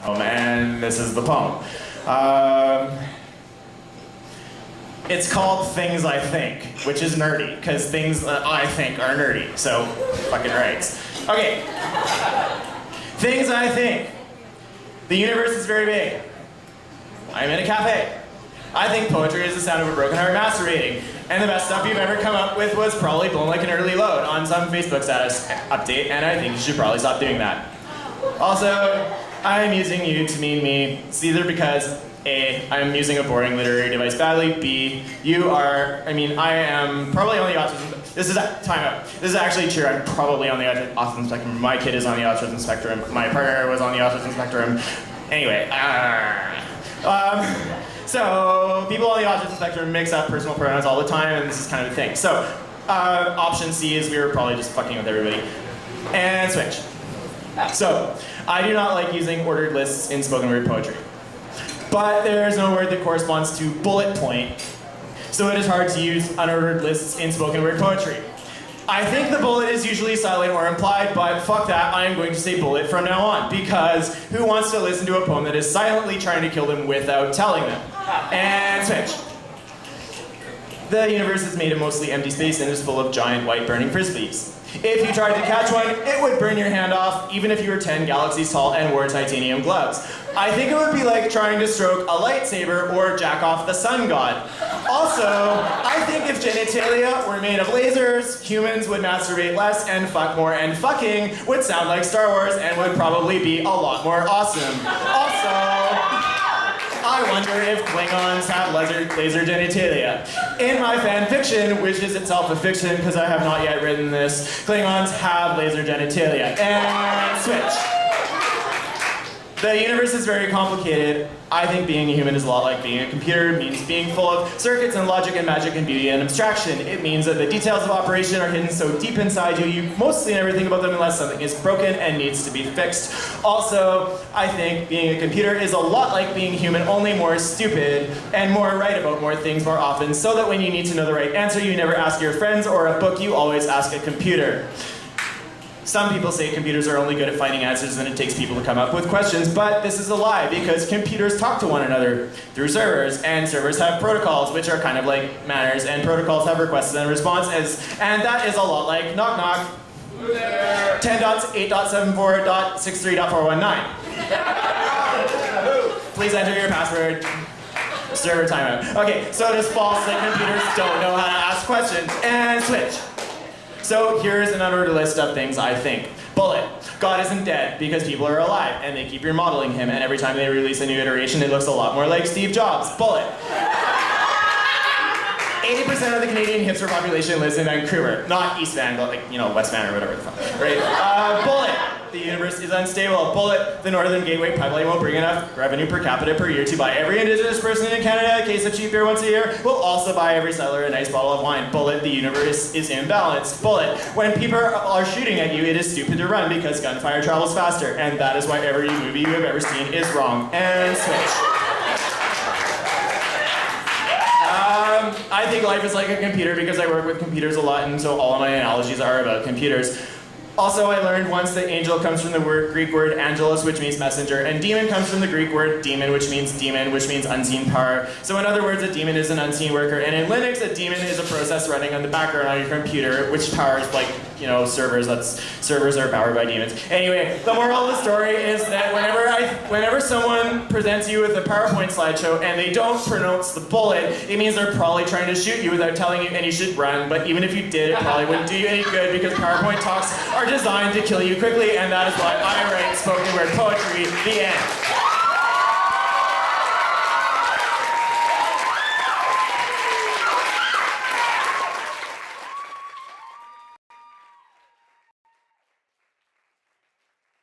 And this is the poem. It's called Things I Think, which is nerdy, because things that I think are nerdy, so fucking rights. Okay. Things I think. The universe is very big. I'm in a cafe. I think poetry is the sound of a broken heart masturbating. And the best stuff you've ever come up with was probably blown like an early load on some Facebook status update, and I think you should probably stop doing that. Also, I'm using you to mean me. It's either because A, I'm using a boring literary device badly, B, I am probably on the autism, this is, time out. This is actually true, I'm probably on the autism spectrum. My kid is on the autism spectrum. My partner was on the autism spectrum. Anyway, so people on the autism spectrum mix up personal pronouns all the time, and this is kind of the thing. So, option C is we were probably just fucking with everybody. And switch. So, I do not like using ordered lists in spoken word poetry. But there's no word that corresponds to bullet point, so it is hard to use unordered lists in spoken word poetry. I think the bullet is usually silent or implied, but fuck that, I am going to say bullet from now on, because who wants to listen to a poem that is silently trying to kill them without telling them? And switch. The universe is made of mostly empty space and is full of giant white burning frisbees. If you tried to catch one, it would burn your hand off, even if you were 10 galaxies tall and wore titanium gloves. I think it would be like trying to stroke a lightsaber or jack off the sun god. Also, I think if genitalia were made of lasers, humans would masturbate less and fuck more, and fucking would sound like Star Wars and would probably be a lot more awesome. Also, I wonder if Klingons have laser genitalia. In my fan fiction, which is itself a fiction because I have not yet written this, Klingons have laser genitalia. And switch. The universe is very complicated. I think being a human is a lot like being a computer. It means being full of circuits and logic and magic and beauty and abstraction. It means that the details of operation are hidden so deep inside you, you mostly never think about them unless something is broken and needs to be fixed. Also, I think being a computer is a lot like being human, only more stupid and more right about more things more often, so that when you need to know the right answer, you never ask your friends or a book, you always ask a computer. Some people say computers are only good at finding answers and it takes people to come up with questions, but this is a lie because computers talk to one another through servers, and servers have protocols, which are kind of like manners, and protocols have requests and responses, and that is a lot like knock knock. 10.8.74.63.419. Please enter your password. Server timeout. Okay, so it is false that computers don't know how to ask questions, and switch. So here's an unordered list of things I think. Bullet. God isn't dead because people are alive and they keep remodeling him, and every time they release a new iteration it looks a lot more like Steve Jobs. Bullet. 80% of the Canadian hipster population lives in Vancouver. Not East Van, but like, West Van or whatever the fuck. Right? Bullet. The universe is unstable. Bullet. The Northern Gateway Pipeline won't bring enough revenue per capita per year to buy every Indigenous person in Canada a case of cheap beer once a year. We'll also buy every settler a nice bottle of wine. Bullet. The universe is imbalanced. Bullet. When people are shooting at you, it is stupid to run because gunfire travels faster, and that is why every movie you have ever seen is wrong. And switch. I think life is like a computer because I work with computers a lot, and so all of my analogies are about computers. Also, I learned once that angel comes from the Greek word angelos, which means messenger, and demon comes from the Greek word demon, which means unseen power. So in other words, a demon is an unseen worker, and in Linux, a demon is a process running on the background on your computer, which powers servers. Servers are powered by demons. Anyway, the moral of the story is that whenever someone presents you with a PowerPoint slideshow and they don't pronounce the bullet, it means they're probably trying to shoot you without telling you, and you should run. But even if you did, it probably wouldn't do you any good because PowerPoint talks are designed to kill you quickly, and that is why I write spoken word poetry. The end.